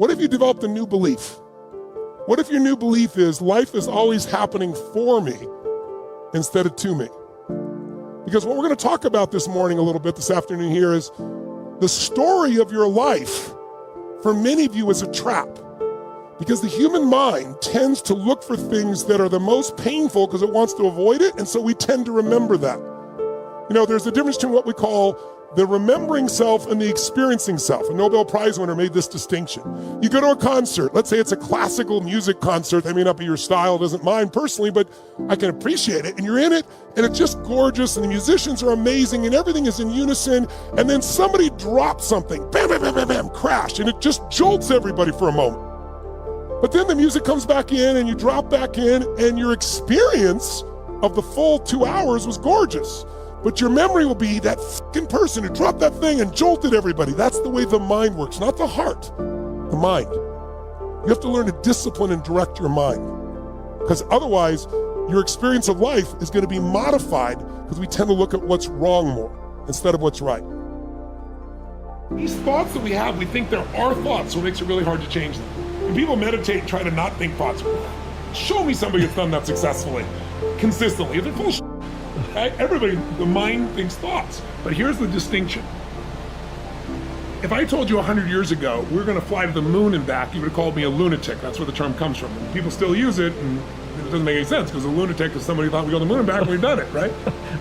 What if you developed a new belief? What if your new belief is life is always happening for me instead of to me? Because what we're going to talk about this morning a little bit, this afternoon here, is the story of your life for many of you is a trap. Because the human mind tends to look for things that are the most painful because it wants to avoid it, and so we tend to remember that. You know, there's a difference between what we call the remembering self and the experiencing self. A Nobel Prize winner made this distinction. You go to a concert, let's say it's a classical music concert, that may not be your style, doesn't mine personally, but I can appreciate it. And you're in it, and it's just gorgeous, and the musicians are amazing, and everything is in unison, and then somebody drops something, bam, bam, bam, bam, bam, crash, and it just jolts everybody for a moment. But then the music comes back in, and you drop back in, and your experience of the full 2 hours was gorgeous. But your memory will be that fucking person who dropped that thing and jolted everybody. That's the way the mind works, not the heart, the mind. You have to learn to discipline and direct your mind. Because otherwise, your experience of life is going to be modified because we tend to look at what's wrong more instead of what's right. These thoughts that we have, we think they're our thoughts, so it makes it really hard to change them. When people meditate and try to not think thoughts, show me somebody that's done that successfully, consistently. If they're full of shit. Everybody, the mind thinks thoughts. But here's the distinction. If I told you 100 years ago we were going to fly to the moon and back, you would have called me a lunatic. That's where the term comes from. And people still use it, and it doesn't make any sense because a lunatic is somebody who thought we'd go to the moon and back and we've done it, right?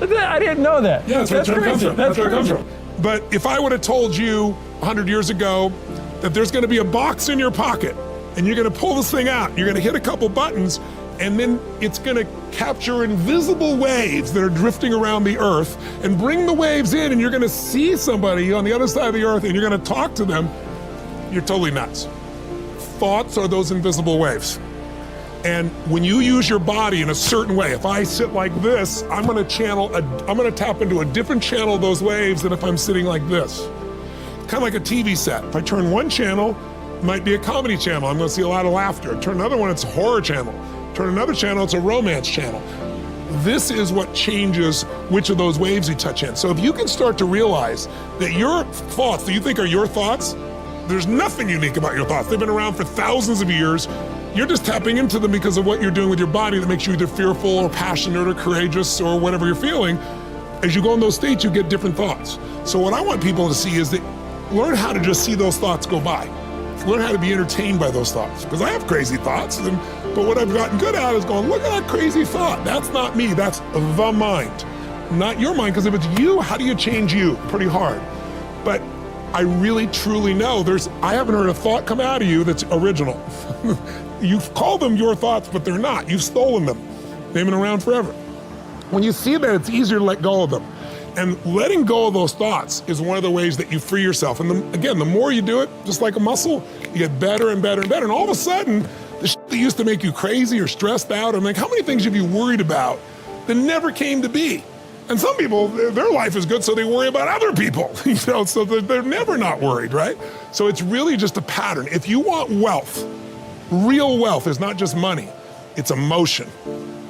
I didn't know that. Yeah, that's where the term comes from. That's where it comes from. But if I would have told you 100 years ago that there's going to be a box in your pocket and you're going to pull this thing out, you're going to hit a couple buttons, and then it's going to capture invisible waves that are drifting around the earth and bring the waves in, and you're going to see somebody on the other side of the earth and you're going to talk to them, you're totally nuts. Thoughts are those invisible waves. And when you use your body in a certain way, if I sit like this, I'm going to tap into a different channel of those waves than if I'm sitting like this. Kind of like a TV set. If I turn one channel, it might be a comedy channel. I'm going to see a lot of laughter. Turn another one, it's a horror channel. Turn another channel, it's a romance channel. This is what changes which of those waves you touch in. So if you can start to realize that your thoughts that you think are your thoughts, there's nothing unique about your thoughts. They've been around for thousands of years. You're just tapping into them because of what you're doing with your body that makes you either fearful or passionate or courageous or whatever you're feeling. As you go in those states, you get different thoughts. So what I want people to see is that learn how to just see those thoughts go by. Learn how to be entertained by those thoughts. Because I have crazy thoughts, but what I've gotten good at is going, look at that crazy thought. That's not me, that's the mind. Not your mind, because if it's you, how do you change you? Pretty hard. But I really, truly know I haven't heard a thought come out of you that's original. You've called them your thoughts, but they're not. You've stolen them. They've been around forever. When you see that, it's easier to let go of them. And letting go of those thoughts is one of the ways that you free yourself. And again, the more you do it, just like a muscle, you get better and better and better. And all of a sudden, the shit that used to make you crazy or stressed out, I'm like, how many things have you worried about that never came to be? And some people, their life is good, so they worry about other people, so they're never not worried, right? So it's really just a pattern. If you want wealth, real wealth is not just money, it's emotion.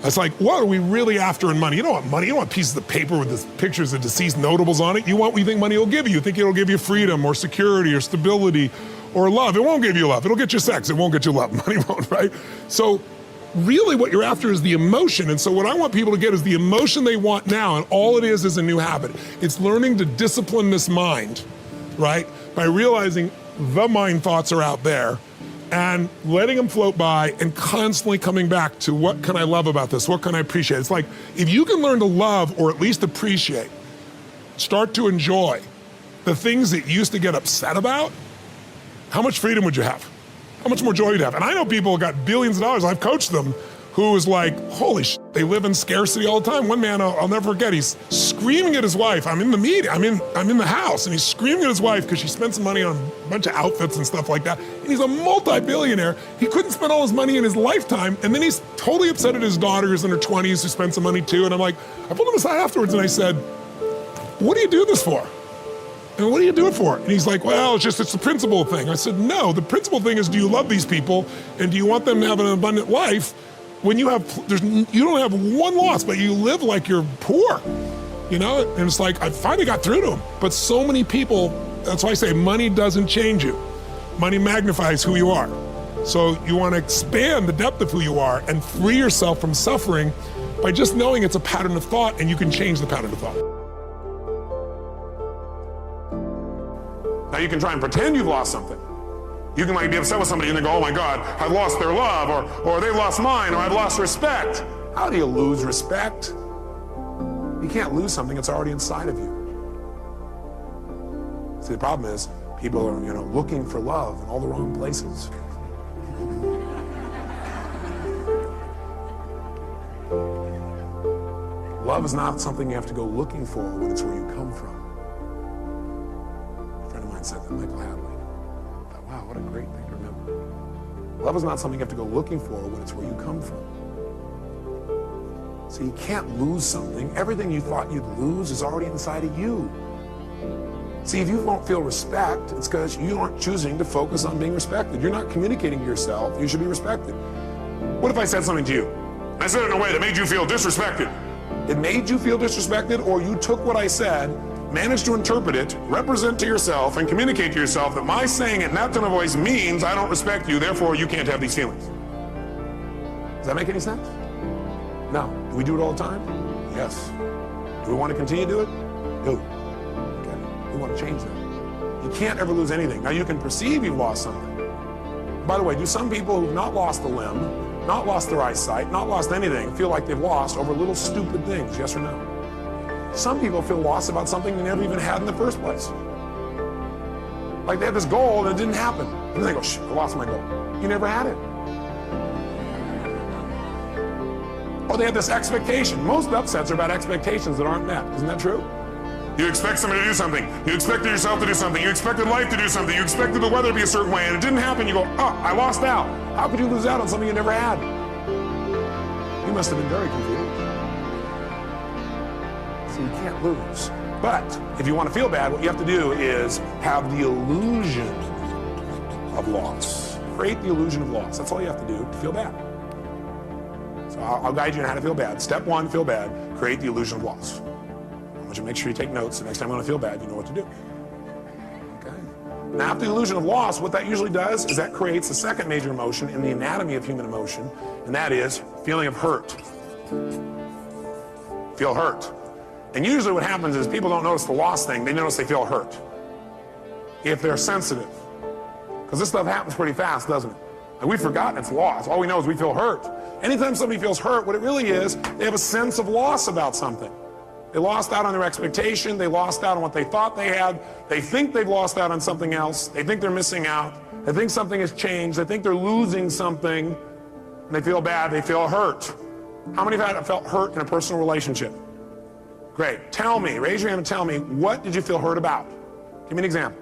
It's like, what are we really after in money? You don't want money, you don't want pieces of paper with the pictures of deceased notables on it. You want what you think money will give you. You think it'll give you freedom or security or stability or love. It won't give you love. It'll get you sex. It won't get you love. Money won't, right? So really what you're after is the emotion. And so what I want people to get is the emotion they want now, and all it is a new habit. It's learning to discipline this mind, right? By realizing the mind thoughts are out there and letting them float by and constantly coming back to what can I love about this? What can I appreciate? It's like, if you can learn to love or at least appreciate, start to enjoy the things that you used to get upset about, how much freedom would you have? How much more joy you'd have? And I know people who got billions of dollars, I've coached them, who is like, holy shit, they live in scarcity all the time. One man I'll never forget, he's screaming at his wife. I'm in the meeting, I'm in the house, and he's screaming at his wife because she spent some money on a bunch of outfits and stuff like that. And he's a multi-billionaire. He couldn't spend all his money in his lifetime. And then he's totally upset at his daughter who's in her 20s who spent some money too. And I'm like, I pulled him aside afterwards and I said, what do you do this for? And what do you do it for? And he's like, well, it's the principle thing. I said, no, the principle thing is, do you love these people and do you want them to have an abundant life when you don't have one loss, but you live like you're poor, And it's like, I finally got through to him. But so many people, that's why I say money doesn't change you. Money magnifies who you are. So you want to expand the depth of who you are and free yourself from suffering by just knowing it's a pattern of thought and you can change the pattern of thought. Now you can try and pretend you've lost something. You can be upset with somebody and they go, oh my God, I've lost their love, or they've lost mine, or I've lost respect. How do you lose respect? You can't lose something that's already inside of you. See, the problem is people are, looking for love in all the wrong places. Love is not something you have to go looking for when it's where you come from. A friend of mine said that, Michael Hadley. I thought, wow, what a great thing to remember. Love is not something you have to go looking for when it's where you come from. So you can't lose something. Everything you thought you'd lose is already inside of you. See, if you don't feel respect, it's because you aren't choosing to focus on being respected. You're not communicating to yourself you should be respected. What if I said something to you? I said it in a way that made you feel disrespected. It made you feel disrespected, or you took what I said, managed to interpret it, represent to yourself, and communicate to yourself that my saying it in that tone of voice means I don't respect you, therefore you can't have these feelings. Does that make any sense? No. Do we do it all the time? Yes. Do we want to continue to do it? No. Okay. We want to change that. You can't ever lose anything. Now you can perceive you've lost something. By the way, do some people who've not lost a limb, not lost their eyesight, not lost anything, feel like they've lost over little stupid things, yes or no? Some people feel lost about something they never even had in the first place. Like they had this goal and it didn't happen. And then they go, shh, I lost my goal. You never had it. Or they had this expectation. Most upsets are about expectations that aren't met. Isn't that true? You expect somebody to do something. You expected yourself to do something. You expected life to do something. You expected the weather to be a certain way and it didn't happen. You go, oh, I lost out. How could you lose out on something you never had? You must have been very confused. So you can't lose. But if you want to feel bad, what you have to do is have the illusion of loss. Create the illusion of loss. That's all you have to do to feel bad. So I'll guide you on how to feel bad. Step 1, feel bad. Create the illusion of loss. I want you to make sure you take notes. The next time you want to feel bad, you know what to do. Okay? Now, after the illusion of loss, what that usually does is that creates the second major emotion in the anatomy of human emotion, and that is feeling of hurt. Feel hurt. And usually what happens is people don't notice the loss thing. They notice they feel hurt. If they're sensitive. Because this stuff happens pretty fast, doesn't it? And we've forgotten it's loss. All we know is we feel hurt. Anytime somebody feels hurt, what it really is, they have a sense of loss about something. They lost out on their expectation. They lost out on what they thought they had. They think they've lost out on something else. They think they're missing out. They think something has changed. They think they're losing something. And they feel bad. They feel hurt. How many of you have felt hurt in a personal relationship? Great. Tell me, raise your hand and tell me, what did you feel hurt about? Give me an example.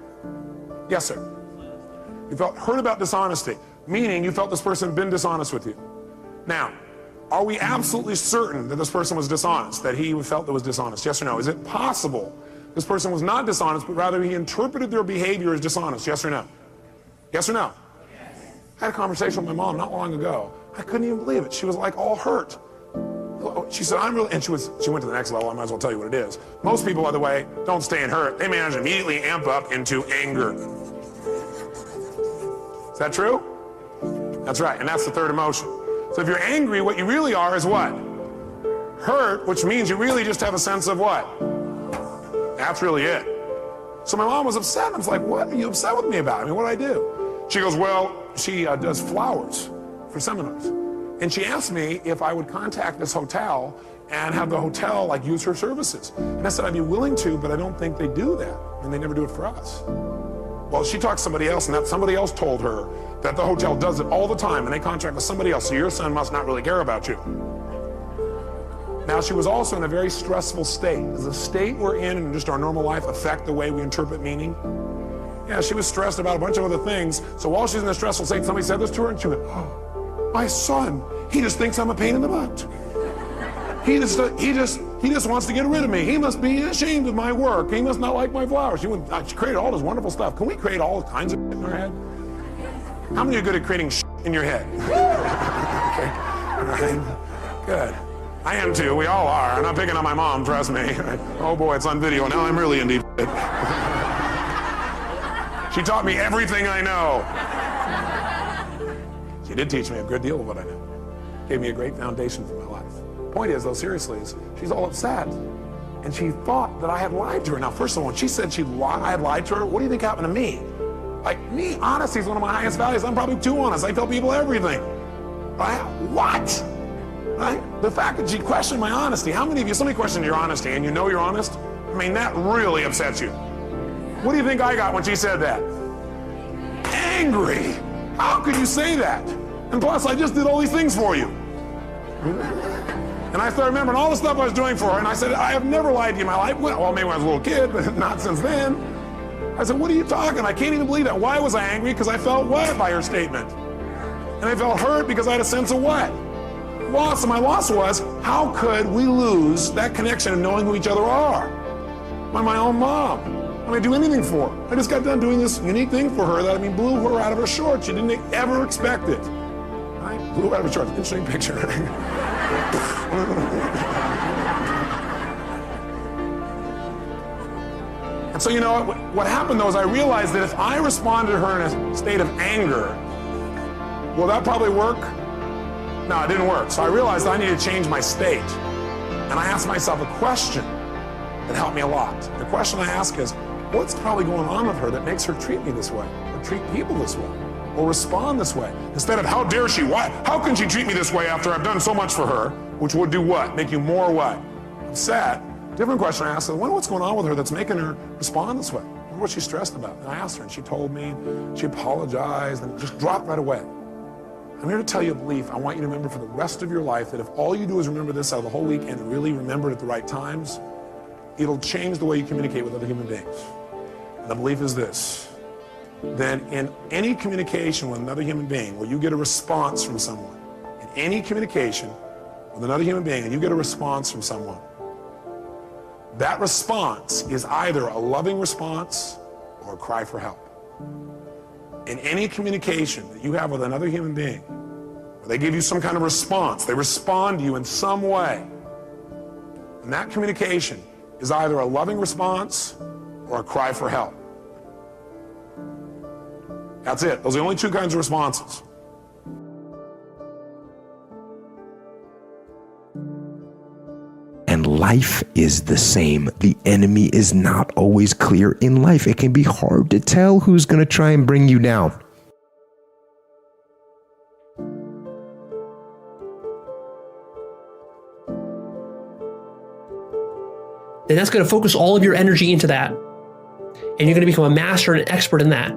Yes, sir. You felt hurt about dishonesty, meaning you felt this person had been dishonest with you. Now, are we absolutely certain that this person was dishonest, that he felt that was dishonest? Yes or no? Is it possible this person was not dishonest, but rather he interpreted their behavior as dishonest? Yes or no? Yes or no? Yes. I had a conversation with my mom not long ago. I couldn't even believe it. She was like all hurt. She said, I'm really, and she went to the next level. I might as well tell you what it is. Most people, by the way, don't stay in hurt. They manage to immediately amp up into anger. Is that true? That's right, and that's the third emotion. So if you're angry, what you really are is what? Hurt, which means you really just have a sense of what? That's really it. So my mom was upset. I was like, what are you upset with me about? I mean, what did I do? She goes, well, she does flowers for seminars. And she asked me if I would contact this hotel and have the hotel like use her services. And I said, I'd be willing to, but I don't think they do that. And they never do it for us. Well, she talked to somebody else, and that somebody else told her that the hotel does it all the time, and they contract with somebody else, so your son must not really care about you. Now, she was also in a very stressful state. Does the state we're in just our normal life affect the way we interpret meaning? Yeah, she was stressed about a bunch of other things, so while she's in a stressful state, somebody said this to her, and she went, oh, my son, he just thinks I'm a pain in the butt. He just wants to get rid of me. He must be ashamed of my work. He must not like my flowers. She created all this wonderful stuff. Can we create all kinds of shit in our head? How many are good at creating shit in your head? Okay. All right. Good. I am too. We all are. I'm not picking on my mom, trust me. Oh boy, it's on video. Now I'm really in deep shit. She taught me everything I know. She did teach me a good deal of what I know. Gave me a great foundation for my life. Point is, though, seriously, is she's all upset. And she thought that I had lied to her. Now, first of all, when she said I had lied to her, what do you think happened to me? Like, me, honesty is one of my highest values. I'm probably too honest. I tell people everything. Right? What? Right? The fact that she questioned my honesty. How many of you, somebody questioned your honesty and you know you're honest? I mean, that really upsets you. What do you think I got when she said that? Angry. How could you say that? And plus, I just did all these things for you. And I started remembering all the stuff I was doing for her, and I said, I have never lied to you in my life. Well, maybe when I was a little kid, but not since then. I said, what are you talking? I can't even believe that. Why was I angry? Because I felt what by her statement? And I felt hurt because I had a sense of what? Loss. And my loss was, how could we lose that connection of knowing who each other are? My own mom. I'm gonna do anything for her. I just got done doing this unique thing for her that, blew her out of her shorts. She didn't ever expect it. I blew her out of her shorts. Interesting picture. And so, you know, what happened though is I realized that if I responded to her in a state of anger, will that probably work? No, it didn't work. So I realized I needed to change my state. And I asked myself a question that helped me a lot. The question I ask is, what's probably going on with her that makes her treat me this way, or treat people this way, or respond this way? Instead of, how dare she? Why? How can she treat me this way after I've done so much for her? Which would do what? Make you more what? Upset. Different question I asked her, what's going on with her that's making her respond this way? What's she stressed about? And I asked her, and she told me, she apologized, and just dropped right away. I'm here to tell you a belief I want you to remember for the rest of your life, that if all you do is remember this out of the whole week and really remember it at the right times, it'll change the way you communicate with other human beings. And the belief is this, that in any communication with another human being where you get a response from someone, in any communication with another human being and you get a response from someone, that response is either a loving response or a cry for help. In any communication that you have with another human being, where they give you some kind of response, they respond to you in some way, and that communication is either a loving response or a cry for help. That's it. Those are the only two kinds of responses. And life is the same. The enemy is not always clear in life. It can be hard to tell who's going to try and bring you down. Then that's going to focus all of your energy into that. And you're going to become a master and an expert in that.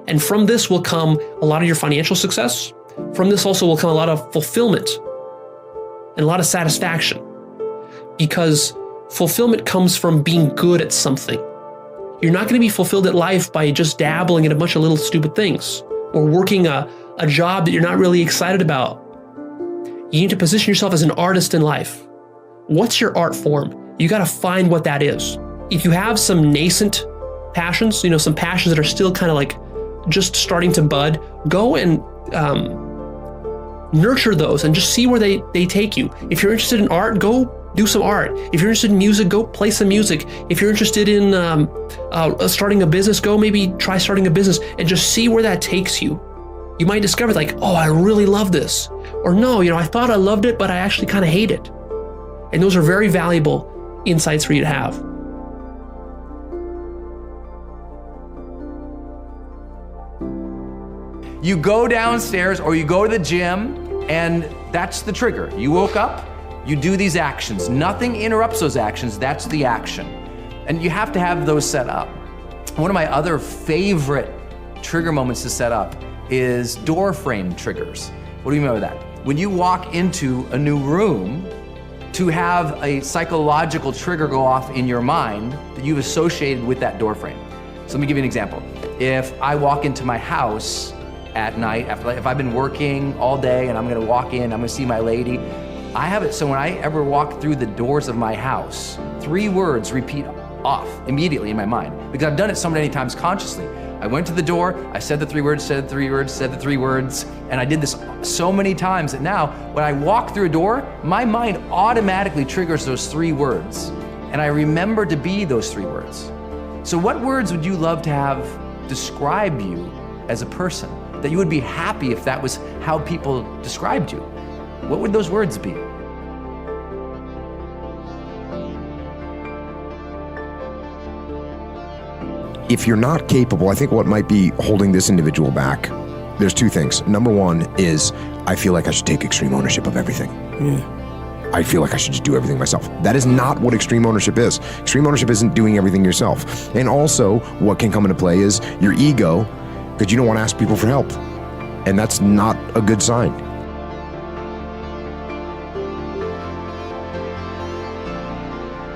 And from this will come a lot of your financial success. From this also will come a lot of fulfillment and a lot of satisfaction. Because fulfillment comes from being good at something. You're not going to be fulfilled at life by just dabbling in a bunch of little stupid things or working a job that you're not really excited about. You need to position yourself as an artist in life. What's your art form? You got to find what that is. If you have some nascent passions, some passions that are still kind of like just starting to bud, go and nurture those and just see where they take you. If you're interested in art, go do some art. If you're interested in music, go play some music. If you're interested in starting a business, go maybe try starting a business and just see where that takes you. You might discover like, oh, I really love this. Or no, I thought I loved it, but I actually kind of hate it. And those are very valuable insights for you to have. You go downstairs or you go to the gym, and that's the trigger. You woke up, you do these actions. Nothing interrupts those actions, that's the action. And you have to have those set up. One of my other favorite trigger moments to set up is door frame triggers. What do you mean by that? When you walk into a new room, to have a psychological trigger go off in your mind that you've associated with that door frame. So let me give you an example. If I walk into my house at night, if I've been working all day and I'm gonna walk in, I'm gonna see my lady, I have it so when I ever walk through the doors of my house, 3 words repeat off immediately in my mind because I've done it so many times consciously. I went to the door, I said the 3 words, said the 3 words, said the 3 words, and I did this so many times that now when I walk through a door, my mind automatically triggers those 3 words, and I remember to be those 3 words. So what words would you love to have describe you as a person, that you would be happy if that was how people described you, what would those words be? If you're not capable, I think what might be holding this individual back, there's two things. Number one is, I feel like I should take extreme ownership of everything. I feel like I should just do everything myself. That is not what extreme ownership is. Extreme ownership isn't doing everything yourself. And also, what can come into play is your ego, because you don't want to ask people for help. And that's not a good sign.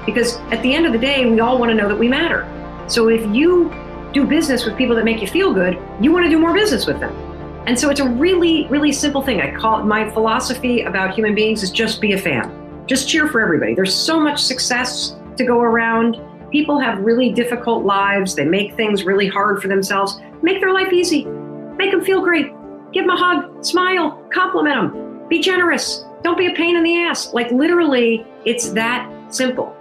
Because at the end of the day, we all want to know that we matter. So if you do business with people that make you feel good, you want to do more business with them. And so it's a really, really simple thing. I call it, my philosophy about human beings is just be a fan. Just cheer for everybody. There's so much success to go around. People have really difficult lives. They make things really hard for themselves. Make their life easy. Make them feel great. Give them a hug, smile, compliment them. Be generous. Don't be a pain in the ass. Like literally, it's that simple.